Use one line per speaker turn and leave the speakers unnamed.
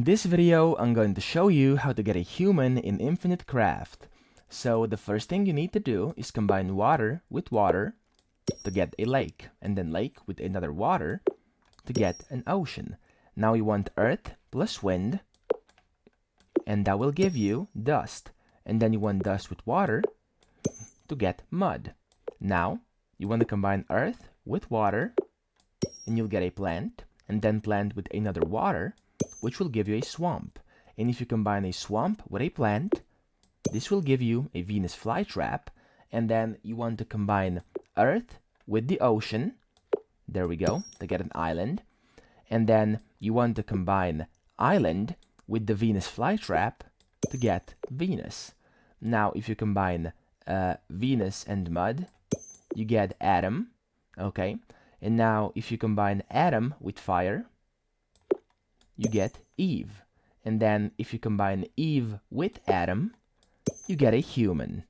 this video, I'm going to show you how to get a human in Infinite Craft. So the first thing you need to do is combine water with water to get a lake, and then lake with another water to get an ocean. Now you want earth plus wind, and that will give you dust. And then you want dust with water to get mud. Now you want to combine earth with water, and you'll get a plant, and then plant with another water, which will give you a swamp. And if you combine a swamp with a plant, this will give you a Venus flytrap. And then you want to combine earth with the ocean, there we go, to get an island. And then you want to combine island with the Venus flytrap to get Venus. Now if you combine Venus and mud, you get Adam, okay? And now if you combine Adam with fire, you get Eve. And then if you combine Eve with Adam, you get a human.